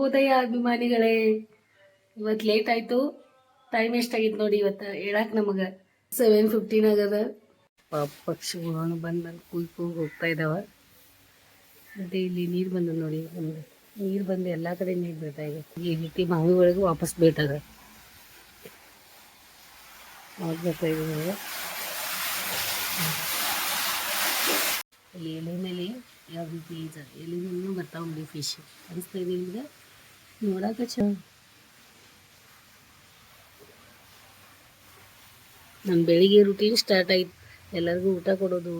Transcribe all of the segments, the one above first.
ಶುಭೋದಯ ಅಭಿಮಾನಿಗಳೇ. ಇವತ್ತು ಲೇಟ್ ಆಯಿತು. ಟೈಮ್ ಎಷ್ಟಾಗಿತ್ತು ನೋಡಿ, ಇವತ್ತು ಹೇಳಕ್ಕೆ ನಮಗೆ 7:15 ಆಗದ. ಪಕ್ಷಿಗಳು ಬಂದು ಕುಯ್ಕು ಹೋಗ್ತಾ ಇದ್ದಾವೆ. ಮತ್ತು ಇಲ್ಲಿ ನೀರು ಬಂದು ನೋಡಿ, ನಮ್ಗೆ ನೀರು ಬಂದು ಎಲ್ಲ ಕಡೆ ನೀರು ಬೀಳ್ತಾ ಇದೆ. ಈ ರೀತಿ ಮಾವಿ ಒಳಗೆ ವಾಪಸ್ ಬೀಳ್ತದೆ. ಬರ್ತಾ ಇದೆ ನಮಗೆ. ಇಲ್ಲಿ ಎಲೆ ಮೇಲೆ ಯಾವ ರೀತಿ ಇದೆ, ಎಲೆ ಮೇಲೆ ಬರ್ತಾವೆ ನೋಡಿ ಫಿಶ್. ಅನಿಸ್ತಾ ಇದೆ ನಿಮ್ಗೆ ನೋಡಕ್ಕೆ ಚೆನ್ನಾಗಿ. ನಮ್ಮ ಬೆಳಿಗ್ಗೆ ರೂಟೀನ್ ಸ್ಟಾರ್ಟ್ ಆಯ್ತು. ಎಲ್ಲರಿಗೂ ಊಟ ಕೊಡೋದು.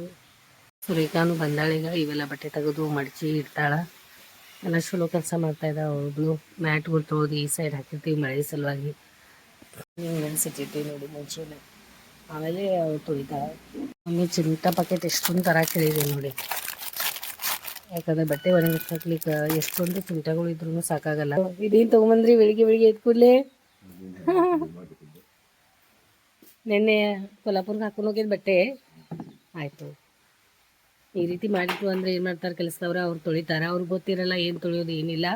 ಸುರೇಖಾನು ಬಂದಾಳೀಗ. ಇವೆಲ್ಲ ಬಟ್ಟೆ ತೆಗೆದು ಮಡಚಿ ಇಡ್ತಾಳೆ. ಎಲ್ಲ ಚಲೋ ಕೆಲಸ ಮಾಡ್ತಾ ಇದ್ದಾವೆ. ಅವ್ರದ್ದು ಮ್ಯಾಟ್ಗಳು ತೊಳೆದು ಈ ಸೈಡ್ ಹಾಕಿರ್ತೀವಿ ಮಳೆ ಸಲುವಾಗಿ. ನೆನೆಸಿಟ್ಟಿರ್ತೀವಿ ನೋಡಿ ಮುಂಚೆನೆ. ಆಮೇಲೆ ಅವ್ರು ತೊಳಿತಾಳೆ. ಆಮೇಲೆ ಚಿಂಟ ಪ್ಯಾಕೆಟ್ ಎಷ್ಟೊಂದು ಥರ ಕೇಳಿದೆ ನೋಡಿ. ಯಾಕಂದ್ರೆ ಬಟ್ಟೆ ಒಣಗಿ ಹಾಕ್ಲಿಕ್ಕೆ ಎಷ್ಟೊಂದು ಚಿಂಟಗಳು ಇದ್ರೂ ಸಾಕಾಗಲ್ಲ. ಇದೇನು ತೊಗೊಂಬಂದ್ರಿ ಬೆಳಿಗ್ಗೆ ಎದ್ದು ಕೂಡಲೇ? ನೆನ್ನೆ ಕೊಲ್ಲಾಪುರ್ಗೆ ಹಾಕೊಂಡು ಹೋಗಿದ್ದು ಬಟ್ಟೆ ಆಯಿತು. ಈ ರೀತಿ ಮಾಡಿತ್ತು ಅಂದರೆ ಏನು ಮಾಡ್ತಾರೆ ಕೆಲಸದವ್ರು, ಅವ್ರು ತೊಳಿತಾರೆ. ಅವ್ರಿಗೆ ಗೊತ್ತಿರಲ್ಲ ಏನು ತೊಳೆಯೋದು ಏನಿಲ್ಲ.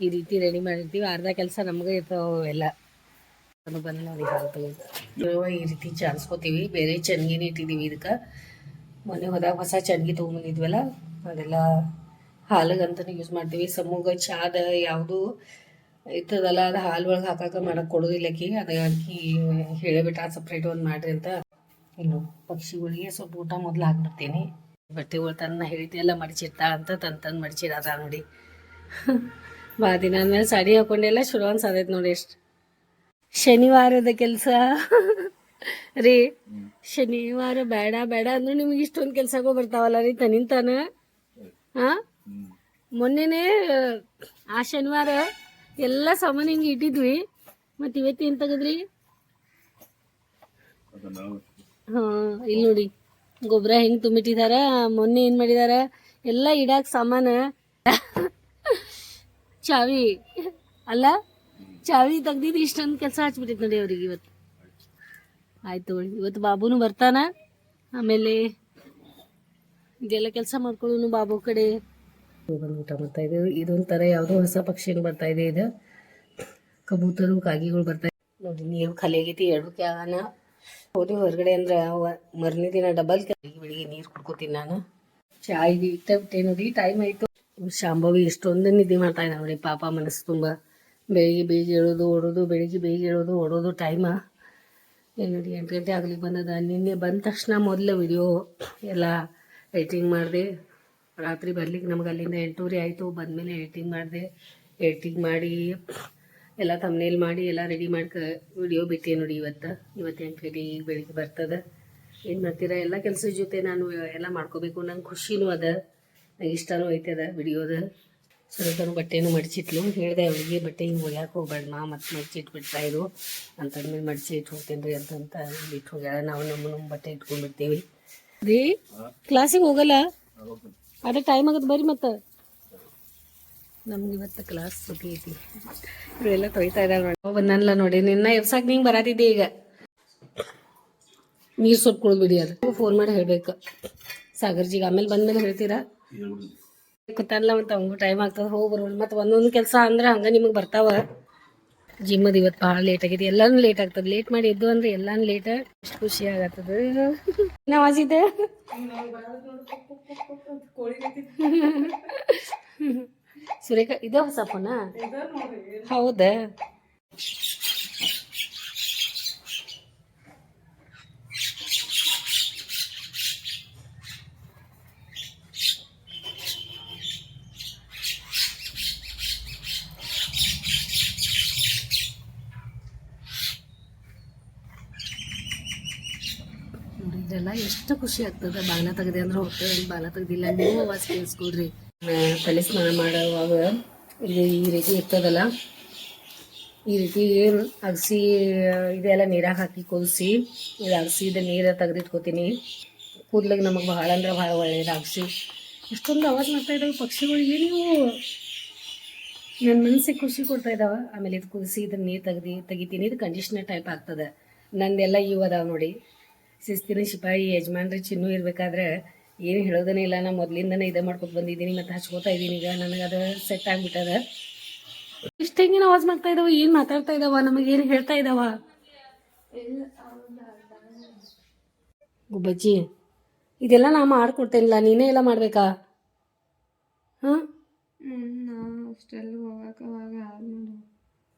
ಈ ರೀತಿ ರೆಡಿ ಮಾಡಿರ್ತೀವಿ. ಅರ್ಧ ಕೆಲಸ ನಮಗೆ ಇರ್ತಾವೆ ಎಲ್ಲ. ಬಂದು ನೋಡಿ ಹಾಲು ತೊಗೊಂಡು ಈ ರೀತಿ ಚಾನ್ಸ್ಕೋತೀವಿ. ಬೇರೆ ಚನ್ಗಿನೇ ಇಟ್ಟಿದ್ದೀವಿ ಇದಕ್ಕೆ. ಮೊನ್ನೆ ಹೋದಾಗ ಹೊಸ ಚನ್ಗಿ ತೊಗೊಂಬಂದಿದ್ವಲ್ಲ, ಅದೆಲ್ಲ ಹಾಲಿಗಂತಲೇ ಯೂಸ್ ಮಾಡ್ತೀವಿ. ಸಮೂಗ ಚಾದ ಯಾವುದು ಇರ್ತದಲ್ಲ, ಅದು ಹಾಲು ಒಳಗೆ ಹಾಕಕ್ಕೆ ಮಾಡಕ್ಕೆ ಕೊಡೋದಿಲ್ಲ ಆಕಿಗೆ. ಅದಕ್ಕೆ ಹೇಳಿಬಿಟ್ಟ ಸಪ್ರೇಟ್ ಒಂದು ಮಾಡಿರಿ ಅಂತ. ಇನ್ನು ಪಕ್ಷಿಗಳಿಗೆ ಸ್ವಲ್ಪ ಊಟ ಮೊದಲು ಹಾಕ್ಬಿಡ್ತೀನಿ. ಬಟ್ಟೆಗಳು ತನ್ನ ಹೇಳ್ತಿ ಎಲ್ಲ ಮಡಿಚಿರ್ತಾ ಅಂತ ತಂದು ಮಡಿಚಿಡದ ನೋಡಿ. ಬಾ ದಿನ ಅಂದಮೇಲೆ ಸಾಡಿ ಹಾಕೊಂಡೆಲ್ಲ ಶುರು ಅನ್ಸದೈತೆ ನೋಡಿ. ಎಷ್ಟು ಶನಿವಾರದ ಕೆಲಸ ರೀ. ಶನಿವಾರ ಬೇಡ ಅಂದ್ರೆ ನಿಮ್ಗೆ ಇಷ್ಟೊಂದು ಕೆಲ್ಸಕ್ಕೂ ಬರ್ತಾವಲ್ಲ ರೀ ತನಿಂತಾನ. ಹಾಂ, ಮೊನ್ನೆನೇ ಆ ಶನಿವಾರ ಎಲ್ಲ ಸಾಮಾನು ಹಿಂಗೆ ಇಟ್ಟಿದ್ವಿ. ಮತ್ತು ಇವತ್ತೇನು ತೆಗೆದ್ರಿ? ಹಾಂ, ಇಲ್ಲಿ ನೋಡಿ ಗೊಬ್ಬರ ಹೆಂಗೆ ತುಂಬಿಟ್ಟಿದಾರ. ಮೊನ್ನೆ ಏನು ಮಾಡಿದಾರ, ಎಲ್ಲ ಇಡಾಕ ಸಾಮಾನು ಚಾವಿ ಅಲ್ಲ, ಚಾವಿ ತೆಗ್ದಿದ್ದು ಇಷ್ಟೊಂದು ಕೆಲಸ ಹಚ್ಬಿಟ್ಟೈತೆ ನೋಡಿ ಅವ್ರಿಗೆ ಇವತ್ತು. ಆಯ್ತು, ಇವತ್ತು ಬಾಬುನು ಬರ್ತಾನ. ಆಮೇಲೆ ಇದೆಲ್ಲ ಕೆಲಸ ಮಾಡ್ಕೊಳ್ಳೋನು ಬಾಬು ಕಡೆ. ಬಂದು ಊಟ ಮಾಡ್ತಾ ಇದ್ದೇವೆ. ಇದೊಂಥರ ಯಾವುದೋ ಹೊಸ ಪಕ್ಷಿನೂ ಬರ್ತಾ ಇದೆ. ಇದು ಕಬೂತರು ಕಾಗಿಗಳು ಬರ್ತಾ ಇದೆ ನೋಡಿ. ನೀರು ಖಾಲಿ ಆಗೈತಿ. 2 ಕ್ಯಾನ ಹೋದ್ವಿ ಹೊರಗಡೆ. ಅಂದ್ರೆ ಮರನೇ ದಿನ ಡಬಲ್ ಬೆಳಿಗ್ಗೆ ನೀರು ಕುಡ್ಕೋತೀನಿ ನಾನು. ಚಾ ಇದು ಇಟ್ಟೆ ನೋಡಿ. ಟೈಮ್ ಆಯಿತು. ಶಾಂಭವಿ ಎಷ್ಟೊಂದು ನಿದ್ದೆ ಮಾಡ್ತಾ ಇದ್ದಾವೆ ನೋಡಿ ಪಾಪ. ಮನಸ್ಸು ತುಂಬ ಬೆಳಿಗ್ಗೆ ಬೇಗ ಹೇಳೋದು ಓಡೋದು, ಬೆಳಿಗ್ಗೆ ಬೇಗ ಹೇಳೋದು ಓಡೋದು. ಟೈಮ ಏನು ನೋಡಿ 8 ಗಂಟೆ ಆಗ್ಲಿಕ್ಕೆ ಬಂದದ. ನಿನ್ನೆ ಬಂದ ತಕ್ಷಣ ಮೊದಲು ವಿಡಿಯೋ ಎಲ್ಲ ಎಡಿಟಿಂಗ್ ಮಾಡಿದೆ. ರಾತ್ರಿ ಬರ್ಲಿಕ್ಕೆ ನಮ್ಗೆ ಅಲ್ಲಿಂದ 8:30 ಆಯಿತು. ಬಂದಮೇಲೆ ಎಡಿಟಿಂಗ್ ಮಾಡಿ ಎಲ್ಲ ಥಂಬ್ನೇಲ್ ಮಾಡಿ ಎಲ್ಲ ರೆಡಿ ವಿಡಿಯೋ ಬಿಟ್ಟೆ ನೋಡಿ. ಇವತ್ತು 8 ಗಂಟೆಗೆ ಈಗ ಬೆಳಿಗ್ಗೆ ಬರ್ತದೆ. ಏನು ಮಾಡ್ತೀರಾ, ಎಲ್ಲ ಕೆಲಸದ ಜೊತೆ ನಾನು ಎಲ್ಲ ಮಾಡ್ಕೋಬೇಕು. ನಂಗೆ ಖುಷಿನೂ ಅದ, ನಂಗೆ ಇಷ್ಟನೂ ಐತದ ವಿಡಿಯೋದ. ಸ್ವಲ್ಪ ಬಟ್ಟೆನೂ ಮಡಚಿಟ್ಲು. ಹೇಳಿದೆ ಅವಳಿಗೆ, ಬಟ್ಟೆ ಹಿಂಗೆ ಒಗ್ಯಾಕೆ ಹೋಗ್ಬೇಡ ಮತ್ತು ಮಡಚಿಟ್ಬಿಡ್ತಾ ಇರು ಅಂತಂದ್ಮೇಲೆ ಮಡಚಿ ಇಟ್ಟು ಹೋಗ್ತೇನೆ ರೀ ಅಂತಂತ ಇಟ್ಟು ಹೋಗ್ಯಾಳ. ನಾವು ನಮ್ಮ ಬಟ್ಟೆ ಇಟ್ಕೊಂಡ್ಬಿಡ್ತೀವಿ ರೀ. ಕ್ಲಾಸಿಗೆ ಹೋಗಲ್ಲ, ಅದೇ ಟೈಮ್ ಆಗತ್ತೆ ಬರ್ರಿ. ಮತ್ತು ನಮ್ಗೆ ಇವತ್ತು ಕ್ಲಾಸ್ ಸುಟಿ ಐತಿ. ಇವರೆಲ್ಲ ತೊಯ್ತಾ ಇದ್ದಾರೆ ನೋಡಿ. ಬಂದಲ್ಲ ನೋಡಿ. ನಿನ್ನ ಎಬ್ಸಾಕ್ ನಿಂಗೆ ಬರಾತಿದ್ದೆ. ಈಗ ನೀರು ಸ್ವಲ್ಪ ಕುಡಿದ್ಬಿಡಿ. ಅದು ಫೋನ್ ಮಾಡಿ ಹೇಳ್ಬೇಕು ಸಾಗರ್ಜಿಗೆ. ಆಮೇಲೆ ಬಂದ್ಮೇಲೆ ಹೇಳ್ತೀರಾ ಗೊತ್ತಲ್ಲ. ಮತ್ತು ಅವಂಗೂ ಟೈಮ್ ಆಗ್ತದೆ ಹೋಗಿ ಬರೋದು. ಮತ್ತು ಒಂದೊಂದು ಕೆಲಸ ಅಂದ್ರೆ ಹಂಗೆ ನಿಮಗೆ ಬರ್ತಾವ. ಜಿಮ್ಮದು ಇವತ್ತು ಭಾಳ ಲೇಟ್ ಆಗೈತಿ. ಎಲ್ಲನೂ ಲೇಟ್ ಆಗ್ತದೆ. ಲೇಟ್ ಮಾಡಿ ಎದ್ದು ಅಂದ್ರೆ ಎಲ್ಲಾನು ಲೇಟ್. ಎಷ್ಟು ಖುಷಿ ಆಗತ್ತದ. ನಾವಾಜಿದೆ ಸುರೇಖಾ ಇದೇ ಹೊಸ ಫೋನ? ಹೌದಾ? ಇದೆಲ್ಲ ಎಷ್ಟು ಖುಷಿ ಆಗ್ತದೆ. ಬಾಗಿಲ ತೆಗೆದೆ ಅಂದ್ರೆ ಹೋಗ್ತದೆ, ಬಾಗಿಲ ತೆಗ್ದಿಲ್ಲ ನೀವು ಆವಾಜ್ ಕೇಳಿಸ್ಕೊಡ್ರಿ. ತಲೆ ಸ್ನಾನ ಮಾಡೋವಾಗ ಇಲ್ಲಿ ಈ ರೀತಿ ಇರ್ತದಲ್ಲ, ಈ ರೀತಿ ಅಗಸಿ ಇದೆಲ್ಲ ನೀರಾಗ ಹಾಕಿ ಕುದಿಸಿ, ಇದು ಅಗಸಿದ ನೀರು ತೆಗೆದಿಟ್ಕೋತೀನಿ. ಕೂದ್ಲಿಗೆ ನಮಗೆ ಭಾಳ ಅಂದ್ರೆ ಭಾಳ ಒಳ್ಳೆಯದು ಅಗಸಿ. ಎಷ್ಟೊಂದು ಆವಾಜ್ ಮಾಡ್ತಾ ಇದ್ದಾವೆ ಪಕ್ಷಿಗಳಿಗೆ. ನೀವು ನನ್ನ ಮನಸ್ಸಿಗೆ ಖುಷಿ ಕೊಡ್ತಾ ಇದ್ದಾವೆ. ಆಮೇಲೆ ಇದು ಕುದಿಸಿ ಇದನ್ನ ನೀರು ತೆಗಿತೀನಿ. ಇದು ಕಂಡೀಷ್ನರ್ ಟೈಪ್ ಆಗ್ತದೆ. ನಂದೆಲ್ಲ ಇವು ಅದಾವೆ ನೋಡಿ. ಶಿಸ್ತಿನ ಶಿಪಾಯಿ ಯಜಮಾನ್ರಿ ಚಿನ್ನು ಇರಬೇಕಾದ್ರೆ ಏನು ಹೇಳೋದೇ ಇಲ್ಲ. ನಾನು ಮೊದಲಿಂದನೇ ಇದೇ ಮಾಡ್ಕೊತ ಬಂದಿದ್ದೀನಿ ಮತ್ತು ಹಚ್ಕೋತಾ ಇದ್ದೀನಿ. ಈಗ ನನಗೆ ಅದು ಸೆಟ್ ಆಗಿಬಿಟ್ಟದ. ಇಷ್ಟ ಹೆಂಗೇನು ಆವಾಜ್ ಮಾಡ್ತಾ ಇದಾವ, ಏನ್ ಮಾತಾಡ್ತಾ ಇದಾವ, ನಮಗೇನು ಹೇಳ್ತಾ ಇದಾವ? ಗುಬ್ಬಜ್ಜಿ, ಇದೆಲ್ಲ ನಾ ಮಾಡ್ಕೊಡ್ತೇನಿಲ್ಲ, ನೀನೇ ಎಲ್ಲ ಮಾಡ್ಬೇಕಾ? ಹಾಂ,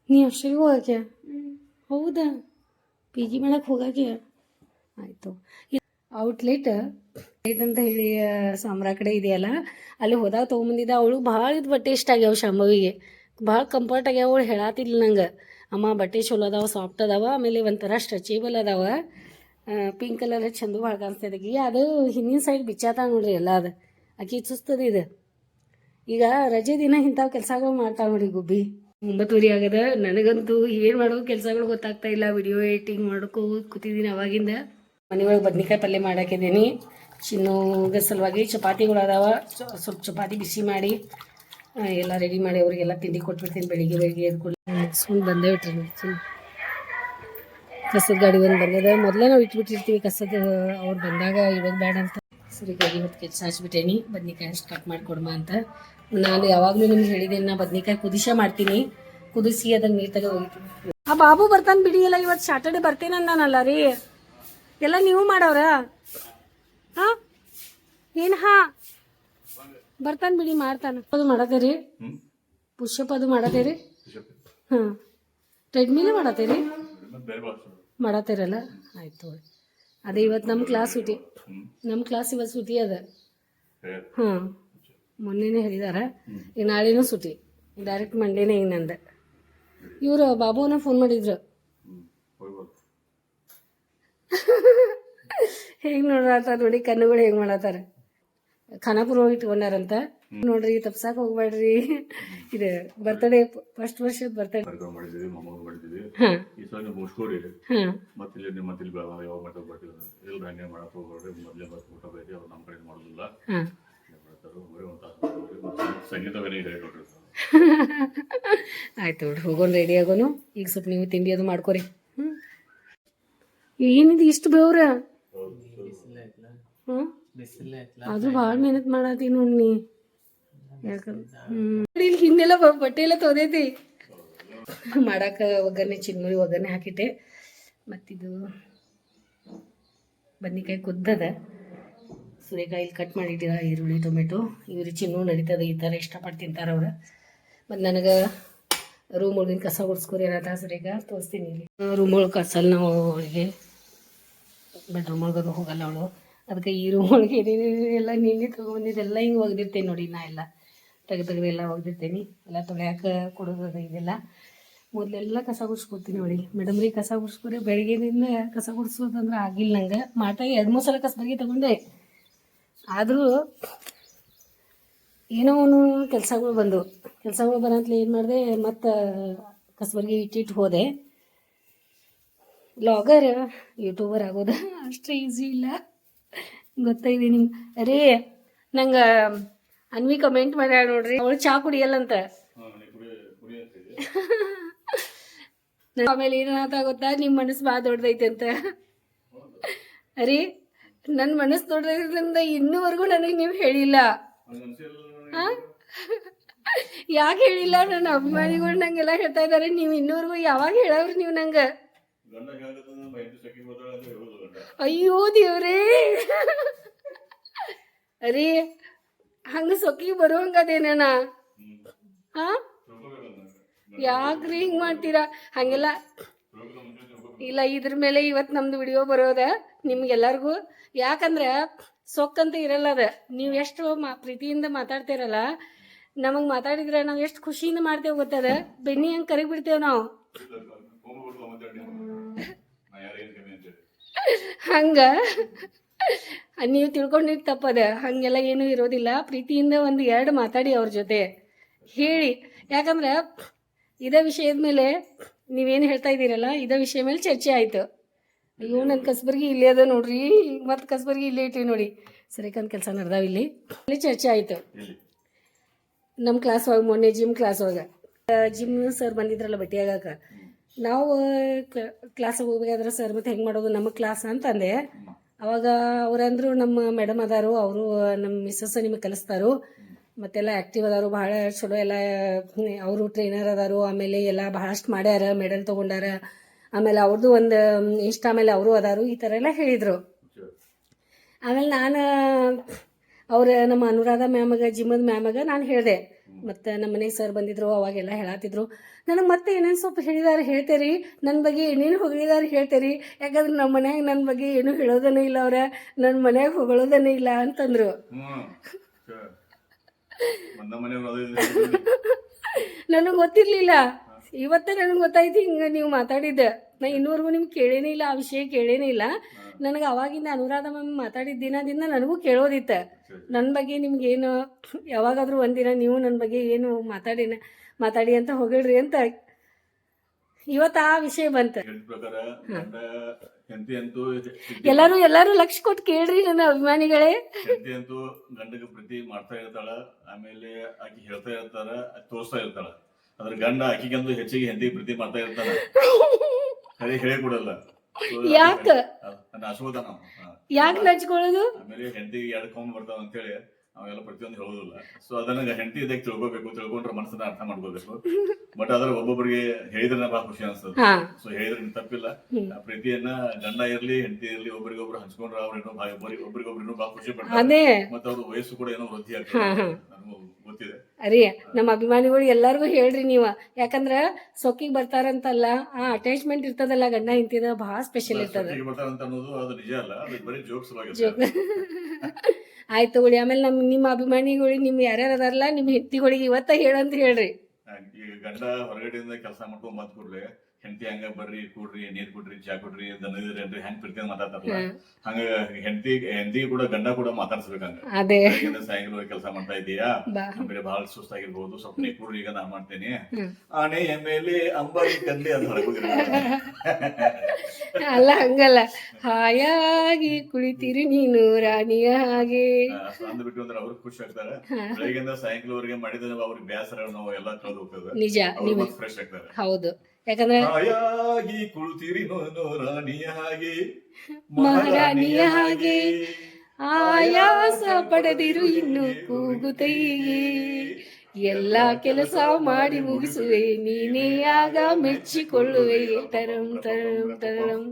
ನೀ ಅಷ್ಟೆಲ್ಗೂ ಹೋಗಕ್ಕೆ? ಹೌದಾ, ಪಿ ಜಿ ಮಾಡಕ್ಕೆ ಹೋಗಕ್ಕೆ? ಆಯಿತು. ಔಟ್ಲೆಟ್ ಅಂತ ಹೇಳಿ ಸಾಮ್ರಾ ಕಡೆ ಇದೆಯಲ್ಲ, ಅಲ್ಲಿ ಹೋದಾಗ ತೊಗೊಂಬಂದಿದ್ದ. ಅವಳು ಭಾಳ ಇದು ಬಟ್ಟೆ ಇಷ್ಟ ಆಗ್ಯಾವ ಶಾಂಭವಿಗೆ, ಭಾಳ ಕಂಫರ್ಟ್ ಆಗ್ಯಾವ. ಅವಳು ಹೇಳತ್ತಿಲ್ಲ ನಂಗೆ, ಅಮ್ಮ ಬಟ್ಟೆ ಚಲೋ ಅದಾವ, ಸಾಫ್ಟ್ ಅದಾವ, ಆಮೇಲೆ ಒಂಥರ ಸ್ಟ್ರೆಚೇಬಲ್ ಅದಾವ, ಪಿಂಕ್ ಕಲರ್ ಚಂದ ಭಾಳ ಕಾಣಿಸ್ತದೆ. ಅದು ಹಿಂದಿನ ಸೈಡ್ ಬಿಚ್ಚಾತ ನೋಡ್ರಿ ಎಲ್ಲ, ಅದು ಆಕಿ ಸುಸ್ತದ. ಇದು ಈಗ ರಜೆ ದಿನ ಇಂಥವು ಕೆಲಸಗಳು ಮಾಡ್ತಾವೆ ನೋಡಿ ಗುಬ್ಬಿ. 9:30 ಆಗದ. ನನಗಂತೂ ಏನು ಮಾಡೋದು ಕೆಲಸಗಳು ಗೊತ್ತಾಗ್ತಾ ಇಲ್ಲ. ವಿಡಿಯೋ ಎಡಿಟಿಂಗ್ ಮಾಡ್ಕೋ ಕೂತಿದ್ದೀನಿ ಅವಾಗಿಂದ. ಮನೆಯೊಳಗೆ ಬದ್ನಿಕಾಯಿ ಪಲ್ಯ ಮಾಡಾಕಿದ್ದೀನಿ. ಚಿನ್ನೋಗ ಸಲುವಾಗಿ ಚಪಾತಿಗಳು ಅದಾವ, ಸ್ವಲ್ಪ ಚಪಾತಿ ಬಿಸಿ ಮಾಡಿ ಎಲ್ಲ ರೆಡಿ ಮಾಡಿ ಅವರಿಗೆಲ್ಲ ತಿಂಡಿ ಕೊಟ್ಬಿಡ್ತೀನಿ. ಬೆಳಿಗ್ಗೆ ಎದ್ಕೊಂಡು ಮುಗಿಸ್ಕೊಂಡು ಬಂದೇ ಬಿಟ್ರಿ. ಕಸದ ಗಾಡಿ ಒಂದು ಬಂದದ. ಮೊದಲೇ ನಾವು ಇಟ್ಬಿಟ್ಟಿರ್ತೀವಿ ಕಸದ, ಅವ್ರು ಬಂದಾಗ ಇಡೋದು ಬೇಡ ಅಂತ. ಸರಿಗಾಗಿ ಇವತ್ತು ಕೆಲಸ ಹಚ್ಬಿಟ್ಟೇನಿ. ಬದ್ನಿಕಾಯಿ ಅಷ್ಟು ಕಟ್ ಮಾಡಿಕೊಡ್ಮ ಅಂತ. ನಾನು ಯಾವಾಗಲೂ ನಿಮ್ಗೆ ಹೇಳಿದ್ದೇನೆ, ನಾ ಬದ್ನಿಕಾಯಿ ಕುದಿಸ ಮಾಡ್ತೀನಿ, ಕುದಿಸಿ ಅದನ್ನು ನೀಟಾಗಿ ಹೋಗ್ತೀನಿ. ಆ ಬಾಬು ಬರ್ತಾನೆ ಬಿಡಿಯಲ್ಲ, ಇವತ್ತು ಸ್ಯಾಟರ್ಡೆ ಬರ್ತೇನೆ ಅಂದಾನಲ್ಲ ರೀ. ಎಲ್ಲ ನೀವು ಮಾಡವ್ರ? ಹಾಂ, ಏನು? ಹಾಂ, ಬರ್ತಾನೆ ಬಿಡಿ, ಮಾಡ್ತಾನೆ. ಅದು ಮಾಡತ್ತೀರಿ? ಪುಷಪ್ ಅದು ಮಾಡತ್ತೀರಿ? ಹಾಂ, ಟ್ರೆಡ್ಮಿಲ್ ಮಾಡತ್ತೀರಿ? ಮಾಡತ್ತೀರಲ್ಲ, ಆಯ್ತು. ಅದೇ ಇವತ್ತು ನಮ್ಮ ಕ್ಲಾಸ್ ಸೂಟಿ, ಇವತ್ತು ಸೂಟಿ ಅದ. ಹಾಂ, ಮೊನ್ನೆನೇ ಹೇಳಿದಾರ. ಈಗ ನಾಳೆನೂ ಸೂಟಿ, ಡೈರೆಕ್ಟ್ ಮಂಡೇನೇ. ಈಗ ನಂದು ಇವರು ಬಾಬುನ ಫೋನ್ ಮಾಡಿದ್ರು. ಹೆಂಗೆ ನೋಡ್ರತ್ತಾರ ನೋಡಿ, ಕಣ್ಣುಗಳು ಹೆಂಗೆ ಮಾಡತ್ತಾರ. ಖಾನಾಪುರ ಹೋಗಿ ಇಟ್ಕೊಂಡಾರಂತ ನೋಡ್ರಿ. ತಪ್ಸಾಕ ಹೋಗ್ಬೇಡ್ರಿ. ಇದು ಬರ್ತಡೇ, ಫಸ್ಟ್ ವರ್ಷದ ಬರ್ತಡೇ. ಹಾಂ ಹಾಂ ಆಯ್ತು ನೋಡ್ರಿ, ಹೋಗೋಣ, ರೆಡಿ ಆಗೋನು. ಈಗ ಸ್ವಲ್ಪ ನೀವು ತಿಂಡಿ ಅದು ಮಾಡ್ಕೊರಿ. ಏನಿದು ಇಷ್ಟು ಬೇವ್ರ? ಹ್ಞೂ, ಅದು ಭಾಳ ಮೆಹನತ್ ಮಾಡತ್ತಿ ನೋಡಿ. ಯಾಕಂದ್ರೆ ಇಲ್ಲಿ ಹಿಂದೆಲ್ಲ ಬಟ್ಟೆ ಎಲ್ಲ ತೊದೈತಿ ಮಾಡಕ್ಕೆ. ಒಗ್ಗರಣೆ, ಚಿನ್ಮುರಿ ಒಗ್ಗರಣೆ ಹಾಕಿಟ್ಟೆ. ಮತ್ತಿದು ಬದ್ನಿಕಾಯಿ ಕುದ್ದದ, ಸೂರ್ಯಕಾಯಿ ಕಟ್ ಮಾಡಿಟ್ಟಿರ, ಈರುಳ್ಳಿ, ಟೊಮೆಟೊ. ಇವ್ರು ಚಿನ್ನು ನಡೀತದೆ, ಈ ಥರ ಇಷ್ಟಪಟ್ಟು ತಿಂತಾರೆ ಅವ್ರು. ಮತ್ತು ನನಗೆ ರೂಮ್ ಒಳಗಿನ ಕಸ ಗುಡಿಸ್ಕೊರಿ ಏನಂತ ಸರಿಗ ತೋರಿಸ್ತೀನಿ. ಇಲ್ಲಿ ರೂಮ್ ಒಳಗೆ ಕಸಲ್ಲ ನಾವು, ಅವಳಿಗೆ ಬೆಡ್ರೂಮ್ ಒಳಗೆ ಹೋಗಲ್ಲ ಅವಳು. ಅದಕ್ಕೆ ಈ ರೂಮ್ ಒಳಗೆ ಏನೇನೆಲ್ಲ ನಿನ್ನೆ ತೊಗೊಂಡಿದ್ದೆಲ್ಲ ಹಿಂಗೆ ಒಗ್ದಿರ್ತೇನೆ ನೋಡಿ. ನಾ ಎಲ್ಲ ತೆಗೆದೆಲ್ಲ ಒಗ್ದಿರ್ತೇನೆ. ಎಲ್ಲ ತೊಳೆಯೋಕೆ ಕೊಡೋದು ಇದೆಲ್ಲ. ಮೊದಲೆಲ್ಲ ಕಸ ಗುಡಿಸ್ಕೊತೀನಿ ನೋಡಿ. ಮೇಡಮ್ ರೀ ಕಸ ಗುಡಿಸ್ಕೊರಿ, ಬೆಳಗ್ಗೆದಿಂದ ಕಸ ಗುಡಿಸೋದಂದ್ರೆ ಆಗಿಲ್ಲ ನಂಗೆ. ಮಾತಾಗಿ 2-3 ಸಲ ಕಸಬರ್ಗಿ ತಗೊಂಡೆ. ಆದರೂ ಏನೋ ಅವನು ಕೆಲಸಗಳು ಬರೋಂತಲೇ ಏನು ಮಾಡಿದೆ, ಮತ್ತು ಕಸಬರ್ಗಿ ಇಟ್ಟಿಟ್ಟು ಹೋದೆ. ಬ್ಲಾಗರ್, ಯೂಟ್ಯೂಬರ್ ಆಗೋದು ಅಷ್ಟು ಈಸಿ ಇಲ್ಲ, ಗೊತ್ತಾಗಿದೆ ನಿಮ್ಗೆ. ಅರೇ, ನಂಗೆ ಅನ್ವಿ ಕಮೆಂಟ್ ಮಾಡ್ಯಾಳ ನೋಡ್ರಿ, ಅವಳು ಚಹಾ ಕುಡಿಯಲ್ಲಂತ. ಆಮೇಲೆ ಏನಾತ ಗೊತ್ತಾ, ನಿಮ್ಮ ಮನಸ್ಸು ಭಾಳ ದೊಡ್ಡದೈತೆ ಅಂತ. ಅರೇ, ನನ್ನ ಮನಸ್ಸು ದೊಡ್ಡದೈದ್ರಿಂದ ಇನ್ನೂವರೆಗೂ ನನಗೆ ನೀವು ಹೇಳಿಲ್ಲ. ಹಾಂ, ಯಾಕೆ ಹೇಳಿಲ್ಲ? ನನ್ನ ಅಭಿಮಾನಿಗಳು ನಂಗೆಲ್ಲ ಹೇಳ್ತಾ ಇದ್ದಾರೆ, ನೀವು ಇನ್ನೂವರೆಗೂ ಯಾವಾಗ ಹೇಳವ್ರಿ ನೀವು ನಂಗೆ? ಅಯ್ಯೋ ದೇವ್ರೇ, ಅರೇ ಹಂಗೆ ಸೊಕ್ಕಿಗೆ ಬರುವಂಗದೇನ? ಹಾಂ, ಯಾಕ್ರಿ ಹಿಂಗೆ ಮಾಡ್ತೀರಾ? ಹಾಗೆಲ್ಲ ಇಲ್ಲ. ಇದ್ರ ಮೇಲೆ ಇವತ್ತು ನಮ್ದು ವಿಡಿಯೋ ಬರೋದ ನಿಮ್ಗೆಲ್ಲರಿಗೂ. ಯಾಕಂದ್ರೆ ಸೊಕ್ಕಂತ ಇರಲ್ಲ ಅದ. ನೀವು ಎಷ್ಟು ಪ್ರೀತಿಯಿಂದ ಮಾತಾಡ್ತೀರಲ್ಲ, ನಮಗೆ ಮಾತಾಡಿದ್ರೆ ನಾವು ಎಷ್ಟು ಖುಷಿಯಿಂದ ಮಾಡ್ತೇವೆ ಗೊತ್ತದ. ಬೆನ್ನಿ ಹಂಗೆ ಕರಗಿ ಬಿಡ್ತೇವೆ ನಾವು. ಹಂಗೆ ನೀವು ತಿಳ್ಕೊಂಡಿದ್ದು ತಪ್ಪದ. ಹಾಗೆಲ್ಲ ಏನೂ ಇರೋದಿಲ್ಲ. ಪ್ರೀತಿಯಿಂದ 1-2 ಮಾತಾಡಿ ಅವ್ರ ಜೊತೆ ಹೇಳಿ. ಯಾಕಂದ್ರೆ ಇದೇ ವಿಷಯದ ಮೇಲೆ ನೀವೇನು ಹೇಳ್ತಾ ಇದ್ದೀರಲ್ಲ, ಇದೇ ವಿಷಯ ಮೇಲೆ ಚರ್ಚೆ ಆಯಿತು. ಅಯ್ಯೋ, ನನ್ನ ಕಸಬರ್ಗಿ ಇಲ್ಲೇ ಅದ ನೋಡ್ರಿ, ಮತ್ತು ಕಸಬರ್ಗಿ ಇಲ್ಲೇ ಇಟ್ಟಿವಿ ನೋಡಿ. ಸರಿಕಂತ ಕೆಲಸ ನಡೆದಾವ ಇಲ್ಲಿ ಚರ್ಚೆ ಆಯಿತು ನಮ್ಮ ಕ್ಲಾಸ್ ಒಳಗೆ. ಮೊನ್ನೆ ಜಿಮ್ ಕ್ಲಾಸ್ ಒಳಗೆ ಜಿಮ್ ಸರ್ ಬಂದಿದ್ರಲ್ಲ ಬಟ್ಟೆ ಆಗಾಕ. ನಾವು ಕ್ಲಾಸಿಗೆ ಹೋಗ್ಬೇಕಾದ್ರೆ ಸರ್ ಮತ್ತೆ ಹೆಂಗೆ ಮಾಡೋದು ನಮ್ಮ ಕ್ಲಾಸ್ ಅಂತಂದೆ. ಅವಾಗ ಅವ್ರಂದ್ರು, ನಮ್ಮ ಮೇಡಮ್ ಅದಾರು, ಅವರು ನಮ್ಮ ಮಿಸ್ಸಸ್ ನಿಮಗೆ ಕಲಿಸ್ತಾರೋ, ಮತ್ತೆಲ್ಲ ಆ್ಯಕ್ಟಿವ್ ಅದಾರು, ಭಾಳ ಚಲೋ ಎಲ್ಲ. ಅವರು ಟ್ರೈನರ್ ಅದಾರು, ಆಮೇಲೆ ಎಲ್ಲ ಭಾಳಷ್ಟು ಮಾಡ್ಯಾರ, ಮೆಡಲ್ ತೊಗೊಂಡಾರ. ಆಮೇಲೆ ಅವ್ರದ್ದು ಒಂದು ಇಷ್ಟ, ಆಮೇಲೆ ಅವರು ಅದಾರು, ಈ ಥರ ಎಲ್ಲ ಹೇಳಿದರು. ಆಮೇಲೆ ನಾನು ನಮ್ಮ ಅನುರಾಧ ಮ್ಯಾಮಗೆ, ಜಿಮ್ಮದ ಮ್ಯಾಮಗೆ ನಾನು ಹೇಳಿದೆ. ಮತ್ತು ನಮ್ಮ ಮನೆಗೆ ಸರ್ ಬಂದಿದ್ರು, ಅವಾಗೆಲ್ಲ ಹೇಳತ್ತಿದ್ರು. ನನಗೆ ಮತ್ತೆ ಏನೇನು ಸ್ವಲ್ಪ ಹೇಳಿದಾರೆ ಹೇಳ್ತೇರಿ, ನನ್ನ ಬಗ್ಗೆ ಏನೇನು ಹೊಗಳಿದಾರೆ ಹೇಳ್ತೇರಿ, ಯಾಕಂದ್ರೆ ನಮ್ಮ ಮನ್ಯಾಗ ನನ್ನ ಬಗ್ಗೆ ಏನೂ ಹೇಳೋದನೇ ಇಲ್ಲ, ಅವ್ರ ನನ್ನ ಮನ್ಯಾಗ ಹೊಗಳೋದನೇ ಇಲ್ಲ ಅಂತಂದರು. ನನಗೆ ಗೊತ್ತಿರಲಿಲ್ಲ, ಇವತ್ತೇ ನನಗೆ ಗೊತ್ತಾಯ್ತು ಹಿಂಗೆ ನೀವು ಮಾತಾಡಿದ್ದೆ. ನಾ ಇನ್ನೂವರೆಗೂ ನಿಮ್ಗೆ ಕೇಳೇನೇ ಇಲ್ಲ, ಆ ವಿಷಯ ಕೇಳೇನೇ ಇಲ್ಲ. ನನಗೆ ಅವಾಗಿಂದ ಅನುರಾಧ ಮ್ಯಾಮ್ ಮಾತಾಡಿದ ದಿನದಿಂದ ನನಗೂ ಕೇಳೋದಿತ್ತು, ನನ್ನ ಬಗ್ಗೆ ನಿಮ್ಗೇನು ಯಾವಾಗಾದರೂ ಒಂದಿನ ನೀವು ನನ್ನ ಬಗ್ಗೆ ಏನು ಮಾತಾಡಿ ಅಂತ ಹೋಗಿಡ್ರಿ ಅಂತ. ಇವತ್ತು ಆ ವಿಷಯ ಬಂತು. ಎಲ್ಲರೂ ಲಕ್ಷ ಕೊಟ್ಟು ಕೇಳ್ರಿ ನನ್ನ ಅಭಿಮಾನಿಗಳೇ. ಅಂತೂ ಗಂಡಗೆ ಪ್ರೀತಿ ಮಾಡ್ತಾ ಇರ್ತಾಳ, ಆಮೇಲೆ ಆಕಿ ಹೇಳ್ತಾ ಇರ್ತಾರ, ತೋರಿಸ್ತಾ ಇರ್ತಾಳ. ಅದ್ರ ಗಂಡ ಆಕಿಗಂತೂ ಹೆಚ್ಚಿಗೆ ಹೆಂಡತಿ ಪ್ರೀತಿ ಮಾಡ್ತಾ ಇರ್ತಾನ, ಹೇಳಿ ಕೊಡಲ್ಲ. ಯಾಕ ನಚ್ಕೊಳ್ಳೋದು? ಆಮೇಲೆ ಹೆಂಡತಿಗೆ ಎಡ್ಕೊಂಡ್ ಬರ್ತಾವ ಅಂತ ಹೇಳಿ ಅವೆಲ್ಲ ಪ್ರತಿಯೊಂದು ಹೇಳೋದಿಲ್ಲ. ಸೊ ಅದನ್ನ ಹೆಂಡತಿ ಇದಕ್ಕೆ ತಿಳ್ಕೊಂಡ್ರೆ ಮನಸ್ಸನ್ನ ಅರ್ಥ ಮಾಡ್ಕೋಬೇಕು. ಬಟ್ ಅದ್ರ ಒಬ್ಬೊಬ್ಬರಿಗೆ ಹೇಳಿದ್ರೆ ಬಹಳ ಖುಷಿ ಅನ್ಸ್ತದೆ. ಸೊ ಹೇಳಿದ್ರೆ ತಪ್ಪಿಲ್ಲ. ಆ ಪ್ರೀತಿಯನ್ನ ಗಂಡ ಇರ್ಲಿ ಹೆಂಡತಿ ಇರ್ಲಿ ಒಬ್ಬರಿಗೊಬ್ರು ಹಂಚ್ಕೊಂಡ್ರೆ ಅವ್ರೇನೋ ಒಬ್ಬರಿಗೊಬ್ರು ಬಹಳ ಖುಷಿ ಪಡ್ತಾರೆ. ಮತ್ತೆ ಅವ್ರ ವಯಸ್ಸು ಕೂಡ ಏನೋ ವೃದ್ಧಿ ಆಗ್ತದೆ, ನನಗೂ ಗೊತ್ತಿದೆ. ಅರಿ ನಮ್ಮ ಅಭಿಮಾನಿಗಳು ಎಲ್ಲರಿಗೂ ಹೇಳ್ರಿ ನೀವು, ಯಾಕಂದ್ರ ಸೊಕ್ಕಿಗೆ ಬರ್ತಾರಂತಲ್ಲ, ಆ ಅಟ್ಯಾಚ್ಮೆಂಟ್ ಇರ್ತದಲ್ಲ ಗಂಡ ಹೆಂಡತಿದ ಬಹಳ ಸ್ಪೆಷಲ್ ಇರ್ತದ. ಬರ್ತಾರಂತ ಅನ್ನೋದು ಅದು ನಿಜ ಅಲ್ಲ, ಅದು ಬರೀ ಜೋಕ್ಸ್ ಆಯ್ತು ತಗೊಳ್ಳಿ. ಆಮೇಲೆ ನಿಮ್ಮ ಅಭಿಮಾನಿಗಳಿಗೆ ನಿಮ್ ಯಾರ್ಯಾರು ಅದಾರಲ್ಲ ನಿಮ್ಮ ಹೆಂಡತಿಗಳಿಗೆ ಇವತ್ತ ಹೇಳಂತ ಹೇಳ್ರಿ. ಈಗ ಗಂಡ ಹೊರಗಡೆಯಿಂದ ಕೆಲಸ ಮಾಡ್ಕೊಂಡ್ ಬಂದ್ ಕೂಡ್ಲೆ ಹೆಂಡತಿ ಹಂಗ ಬರ್ರಿ ಕೂಡ್ರಿ ನೀರ್ ಕೊಡ್ರಿ ಚಾ ಕೊಡ್ರಿ ದನದ್ರಿ ಹೆಂಗ್ ಪ್ರೀತಿ ಮಾತಾಡ್ತಾರಲ್ಲ, ಹಂಗ ಹೆಂಡತಿ ಕೂಡ ಗಂಡ ಕೂಡ ಮಾತಾಡ್ಸ್ಬೇಕಂಗ. ಅದೇ ಸಾಯಂಕಾಲ ಕೆಲಸ ಮಾಡ್ತಾ ಇದೀಯಾ, ಆಮೇಲೆ ಬಹಳ ಸುಸ್ತಾಗಿರ್ಬಹುದು, ಸ್ವಲ್ಪ ನೀ ಕೂಡ್ರಿ ಈಗ ನಾ ಮಾಡ್ತೇನೆ. ಆನೆ ಎಮ್ಮೆಲೆ ಅಂಬಾರಿ ಕಂದಿ ಅದು ಹೊರಗೋಗಿರ ಅಲ್ಲ, ಹಂಗಲ್ಲ, ಹಾಯಾಗಿ ಕುಳಿತೀರಿ ನೀನು ರಾಣಿಯ ಹಾಗೆ ಅಂದ್ಬಿಟ್ಟು ಅಂದ್ರೆ ಅವ್ರಿಗೆ ಖುಷಿ ಆಗ್ತಾರೆ. ಬೆಳಗ್ಗೆಯಿಂದ ಸಾಯಂಕಾಲವರೆಗೆ ಮಾಡಿದ್ರೆ ಅವ್ರಿಗೆ ಬೇಸರ ನೋವು ಎಲ್ಲ ಕಳೆದು ಹೋಗ್ತದೆ, ನಿಜ, ಫ್ರೆಶ್ ಆಗ್ತಾರೆ. ಹೌದು, ಯಾಕಂದ್ರೆ ಹಾಯಾಗಿ ಕುಳಿತೀರಿ ರಾಣಿಯ ಹಾಗೆ ಮಹಾರಾಣಿಯ ಹಾಗೆ ಆಯಾಸ ಪಡೆದಿರು ಇನ್ನು ಕೂಗುತ್ತೈಗೆ ಎಲ್ಲ ಕೆಲಸ ಮಾಡಿ ಮುಗಿಸುವೆ ನೀನೇ ಆಗ ಮೆಚ್ಚಿಕೊಳ್ಳುವೆ ತರಂ ತರಂ ತರಂ.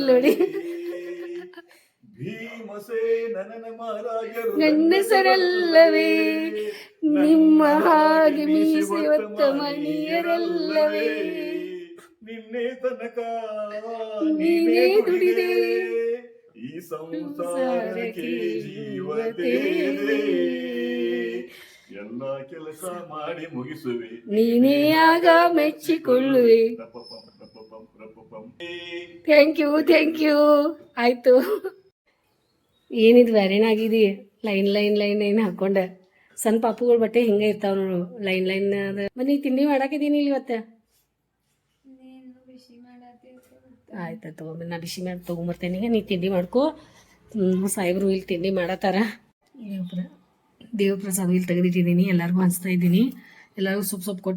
ನೋಡಿ ಗಂಡಸರಲ್ಲವೇ ನಿಮ್ಮ ಹಾಗೆ ಮೀಸೆ ಹೊತ್ತ ಮಣಿಯರಲ್ಲವೇ ನಿನ್ನೆ ತನಕ ನೀನೇ ದುಡಿದೆ ಈ ಸಂಸಾರಕ್ಕೆ ಜೀವತೆ ಎಲ್ಲ ಕೆಲಸ ಮಾಡಿ ಮುಗಿಸುವೆ ನೀನೇ ಆಗ ಮೆಚ್ಚಿಕೊಳ್ಳುವೆ. Thank you. ಆಯ್ತು, ಏನಿದು ಬ್ಯಾರೇನಾಗಿದಿ, ಲೈನ್ ಹಾಕೊಂಡ. ಸಣ್ಣ ಪಾಪುಗಳು ಬಟ್ಟೆ ಹಿಂಗೆ ಇರ್ತಾವ ನೋಡು, ಲೈನ್ ಅದ. ನೀ ತಿಂಡಿ ಮಾಡಾಕಿದ್ದೀನಿ ಇವತ್ತ? ಆಯ್ತಾ ತಗೊಂಬ, ನಾ ಬಿಸಿ ಮಾಡಿ ತೊಗೊಂಬರ್ತೇನೆ. ಈಗ ನೀ ತಿಂಡಿ ಮಾಡ್ಕೊ. ಸಾಹೇಬ್ರು ಇಲ್ಲಿ ತಿಂಡಿ ಮಾಡತ್ತಾರ. ದೇವ ಪ್ರಸಾದ ಇಲ್ಲಿ ತೆಗೆದಿಟ್ಟಿದ್ದೀನಿ, ಎಲ್ಲರಿಗೂ ಹಂಚ್ತಾ ಇದ್ದೀನಿ. ಎಲ್ಲರಿಗೂ ಸೊಪ್ಪು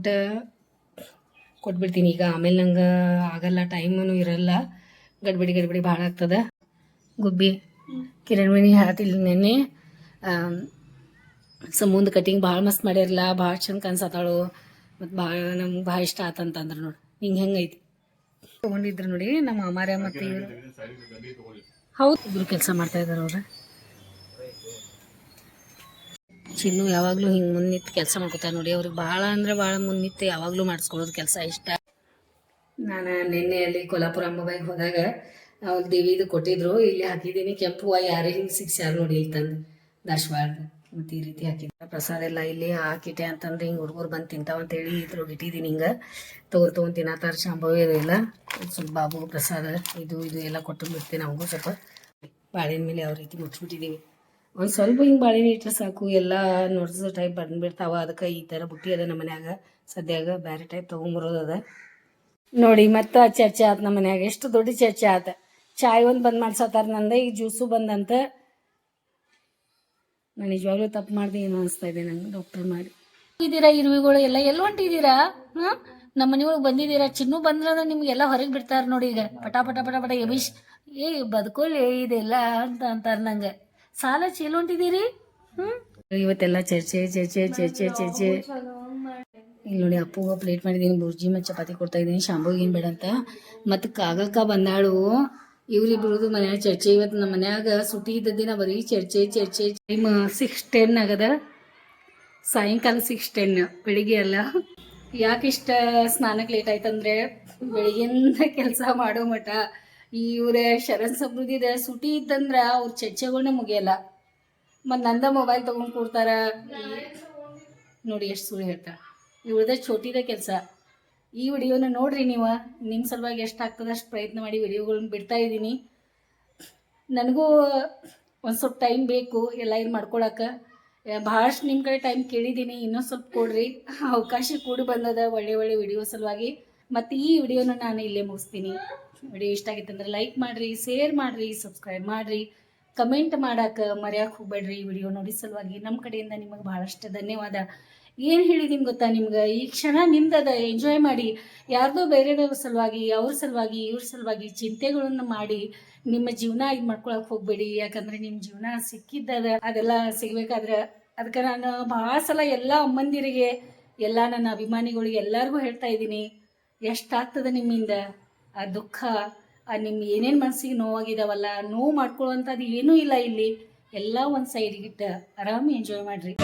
ಕೊಟ್ಬಿಡ್ತೀನಿ ಈಗ. ಆಮೇಲೆ ನಂಗೆ ಆಗಲ್ಲ, ಟೈಮೂ ಇರಲ್ಲ, ಗಡ್ಬಡಿ ಭಾಳ ಆಗ್ತದೆ. ಗುಬ್ಬಿ ಕಿರಣ್ಮಣಿ ಹೇಳತ್ತಿಲ್ಲ ನೆನ್ನೆ, ಮುಂದೆ ಕಟಿಂಗ್ ಭಾಳ ಮಸ್ತ್ ಮಾಡ್ಯಾರಲ್ಲ, ಭಾಳ ಚಂದ ಕಾಣಿಸತ್ತಾಳು, ಮತ್ತು ನಮ್ಗೆ ಭಾಳ ಇಷ್ಟ ಆತಂತಂದ್ರೆ ನೋಡಿ. ಹಿಂಗೆ ಹೆಂಗೈತಿ ತೊಗೊಂಡಿದ್ರು ನೋಡಿ ನಮ್ಮ ಅಮಾರ್ಯ ಮತ್ತು ಇವರು. ಹೌದು, ಇಬ್ರು ಕೆಲಸ ಮಾಡ್ತಾ ಇದ್ದಾರೆ ಅವ್ರು. ಚಿನ್ನು ಯಾವಾಗಲೂ ಹಿಂಗೆ ಮುನ್ನಿತ್ತು ಕೆಲಸ ಮಾಡ್ಕೊತಾರೆ ನೋಡಿ. ಅವ್ರಿಗೆ ಭಾಳ ಅಂದ್ರೆ ಭಾಳ ಮುನ್ನಿತ್ತು ಯಾವಾಗಲೂ ಮಾಡಿಸ್ಕೊಳ್ಳೋದು ಕೆಲಸ ಇಷ್ಟ. ನಾನು ನಿನ್ನೆ ಅಲ್ಲಿ ಕೊಲ್ಹಾಪುರ ಅಂಬಾಬಾಯಿಗೆ ಹೋದಾಗ ಅವ್ರು ದೇವಿದು ಕೊಟ್ಟಿದ್ರು, ಇಲ್ಲಿ ಹಾಕಿದ್ದೀನಿ ಕೆಂಪು ಹೂವು. ಯಾರು ಹಿಂಗೆ ಸಿಕ್ಸ್ಯಾರು ನೋಡಿ ಇಲ್ಲಿ ತಂದು ದರ್ಶವಾರ್ದು, ಮತ್ತು ಈ ರೀತಿ ಹಾಕಿದ್ದೆ. ಪ್ರಸಾದ ಎಲ್ಲ ಇಲ್ಲಿ ಹಾಕಿಟ್ಟೆ ಅಂತಂದ್ರೆ ಹಿಂಗೆ ಹುಡುಗರು ಬಂದು ತಿಂತಾವಂತೇಳಿ ಇದ್ರೊಳಗೆ ಇಟ್ಟಿದ್ದೀನಿ. ಹಿಂಗೆ ತೊಗೊಂಡು ತಿನ್ನತ್ತಾರ. ಶಾಂಭವಿ ಎಲ್ಲ ಸ್ವಲ್ಪ ಬಾಬು ಪ್ರಸಾದ ಇದು ಎಲ್ಲ ಕೊಟ್ಟು ಬಿಡ್ತೀನಿ. ನಮಗೂ ಸ್ವಲ್ಪ ಬಾಳೆಹಣ್ಣು ಮೇಲೆ ಯಾವ ರೀತಿ ಮುಚ್ಚಿಬಿಟ್ಟಿದ್ದೀವಿ. ಒಂದು ಸ್ವಲ್ಪ ಹಿಂಗೆ ಬಾಳೆಹಣ್ಣು ಇಟ್ಟರೆ ಸಾಕು, ಎಲ್ಲ ನೋಡ್ಸೋ ಟೈಪ್ ಬಂದುಬಿಡ್ತಾವ. ಅದಕ್ಕೆ ಈ ಥರ ಬುಟ್ಟಿ ಅದ ನಮ್ಮ ಮನ್ಯಾಗ. ಸದ್ಯಾಗ ಬೇರೆ ಟೈಪ್ ತೊಗೊಂಬರೋದದ ನೋಡಿ. ಮತ್ತು ಚರ್ಚೆ ಆತು ನಮ್ಮ ಮನ್ಯಾಗ, ಎಷ್ಟು ದೊಡ್ಡ ಚರ್ಚೆ ಆತ. ಚಾಯ್ ಒಂದು ಬಂದು ಮಾಡ್ಸತ್ತಾರ ನಂದೆ, ಈಗ ಜ್ಯೂಸು ಬಂದಂತ. ನಾನು ನಿಜವಾಗ್ಲೂ ತಪ್ಪು ಮಾಡಿದೆ ಏನು ಅನಿಸ್ತಾ ಇದೆ ನಂಗೆ. ಡಾಕ್ಟರ್ ಮಾಡಿ ಇದ್ದೀರಾ ಇರುವಿಗಳು ಎಲ್ಲ ಎಲ್ಲಿ ಹೊಂಟಿದ್ದೀರಾ? ಹಾಂ, ನಮ್ಮ ಮನೆಯೊಳಗೆ ಬಂದಿದ್ದೀರಾ? ಚಿನ್ನು ಬಂದ್ರೆ ನಿಮಗೆಲ್ಲ ಹೊರಗೆ ಬಿಡ್ತಾರೆ ನೋಡಿ. ಈಗ ಪಟ ಯಬೀಶ್ ಬದುಕೊಳ್ಳಿ ಇದೆಲ್ಲ ಅಂತಾರೆ ನಂಗೆ. ಸಾಲ ಚೇಲು ಹೊಂಟಿದ್ದೀರಿ ಇವತ್ತೆಲ್ಲ ಚರ್ಚೆ ಚರ್ಚೆ ಚರ್ಚೆ ಚರ್ಚೆ. ಇಲ್ಲಿ ನೋಡಿ ಅಪ್ಪುಗ ಪ್ಲೇಟ್ ಮಾಡಿದ್ದೀನಿ, ಬುರ್ಜಿ ಮತ್ತು ಚಪಾತಿ ಕೊಡ್ತಾ ಇದ್ದೀನಿ, ಶಾಂಭವಿಗೆ ಏನು ಬೇಡ ಅಂತ. ಮತ್ತು ಕಾಗಕ್ಕ ಬಂದಾಳು, ಇವ್ರಿಬ್ರದು ಮನ್ಯಾಗ ಚರ್ಚೆ. ಇವತ್ತು ನಮ್ಮ ಮನ್ಯಾಗ ಸುಟಿ ಇದ್ದ ದಿನ ಬರೀ ಚರ್ಚೆ ಚರ್ಚೆ. ಟೈಮ್ 6:10 ಆಗದ, ಸಾಯಂಕಾಲ 6:10, ಬೆಳಿಗ್ಗೆ ಅಲ್ಲ. ಯಾಕಿಷ್ಟ ಸ್ನಾನಕ್ಕೆ ಲೇಟ್ ಆಯ್ತಂದ್ರೆ ಬೆಳಿಗ್ಗೆಯಿಂದ ಕೆಲಸ ಮಾಡೋ ಮಟ ಇವ್ರ ಶರಣ್ ಸಮೃದ್ಧಿದ ಸುಟಿ ಇತ್ತಂದ್ರೆ ಅವ್ರ ಚರ್ಚೆಗಳನ್ನ ಮುಗಿಯಲ್ಲ. ಮತ್ತು ನಂದ ಮೊಬೈಲ್ ತೊಗೊಂಡು ಕೊಡ್ತಾರ ನೋಡಿ, ಎಷ್ಟು ಸುಳ್ಳು ಹೇಳ್ತಾ. ಇವ್ರದೇ ಚೋಟಿದ ಕೆಲಸ. ಈ ವಿಡಿಯೋನ ನೋಡ್ರಿ ನೀವು, ನಿಮ್ಮ ಸಲುವಾಗಿ ಎಷ್ಟು ಆಗ್ತದೆ ಅಷ್ಟು ಪ್ರಯತ್ನ ಮಾಡಿ ವಿಡಿಯೋಗಳನ್ನ ಬಿಡ್ತಾ ಇದ್ದೀನಿ. ನನಗೂ ಒಂದು ಸ್ವಲ್ಪ ಟೈಮ್ ಬೇಕು ಎಲ್ಲ ಇದು ಮಾಡ್ಕೊಳಕ್ಕೆ. ಭಾಳಷ್ಟು ನಿಮ್ಮ ಕಡೆ ಟೈಮ್ ಕೇಳಿದ್ದೀನಿ, ಇನ್ನೂ ಸ್ವಲ್ಪ ಕೊಡ್ರಿ. ಅವಕಾಶ ಕೂಡಿ ಬಂದದ ಒಳ್ಳೆ ಒಳ್ಳೆ ವಿಡಿಯೋ ಸಲುವಾಗಿ. ಮತ್ತು ಈ ವಿಡಿಯೋನ ನಾನು ಇಲ್ಲೇ ಮುಗಿಸ್ತೀನಿ. ವಿಡಿಯೋ ಇಷ್ಟ ಆಗಿತ್ತು ಅಂದ್ರೆ ಲೈಕ್ ಮಾಡಿರಿ, ಶೇರ್ ಮಾಡಿರಿ, ಸಬ್ಸ್ಕ್ರೈಬ್ ಮಾಡಿರಿ, ಕಮೆಂಟ್ ಮಾಡೋಕೆ ಮರೆಯೋಕೆ ಹೋಗ್ಬೇಡ್ರಿ. ಈ ವಿಡಿಯೋ ನೋಡಿ ಸಲುವಾಗಿ ನಮ್ಮ ಕಡೆಯಿಂದ ನಿಮಗೆ ಭಾಳಷ್ಟು ಧನ್ಯವಾದ. ಏನು ಹೇಳಿದ್ದೀನಿ ಗೊತ್ತಾ ನಿಮ್ಗೆ, ಈ ಕ್ಷಣ ನಿಮ್ದದ, ಎಂಜಾಯ್ ಮಾಡಿ. ಯಾರ್ದೋ ಬೇರೆದವ್ರ ಸಲುವಾಗಿ, ಅವ್ರ ಸಲುವಾಗಿ, ಇವ್ರ ಸಲುವಾಗಿ ಚಿಂತೆಗಳನ್ನು ಮಾಡಿ ನಿಮ್ಮ ಜೀವನ ಇದು ಮಾಡ್ಕೊಳಕ್ಕೆ ಹೋಗಬೇಡಿ. ಯಾಕಂದರೆ ನಿಮ್ಮ ಜೀವನ ಸಿಕ್ಕಿದ್ದದ, ಅದೆಲ್ಲ ಸಿಗಬೇಕಾದ್ರೆ. ಅದಕ್ಕೆ ನಾನು ಭಾಳ ಸಲ ಎಲ್ಲ ಅಮ್ಮಂದಿರಿಗೆ, ಎಲ್ಲ ನನ್ನ ಅಭಿಮಾನಿಗಳಿಗೆ ಎಲ್ಲರಿಗೂ ಹೇಳ್ತಾ ಇದ್ದೀನಿ, ಎಷ್ಟಾಗ್ತದೆ ನಿಮ್ಮಿಂದ ಆ ದುಃಖ, ನಿಮ್ಮ ಏನೇನು ಮನಸ್ಸಿಗೆ ನೋವಾಗಿದಾವಲ್ಲ, ನೋವು ಮಾಡ್ಕೊಳ್ಳುವಂಥದ್ದು ಏನೂ ಇಲ್ಲ ಇಲ್ಲಿ. ಎಲ್ಲ ಒಂದು ಸೈಡ್ಗಿಟ್ಟು ಆರಾಮ್ ಎಂಜಾಯ್ ಮಾಡಿರಿ.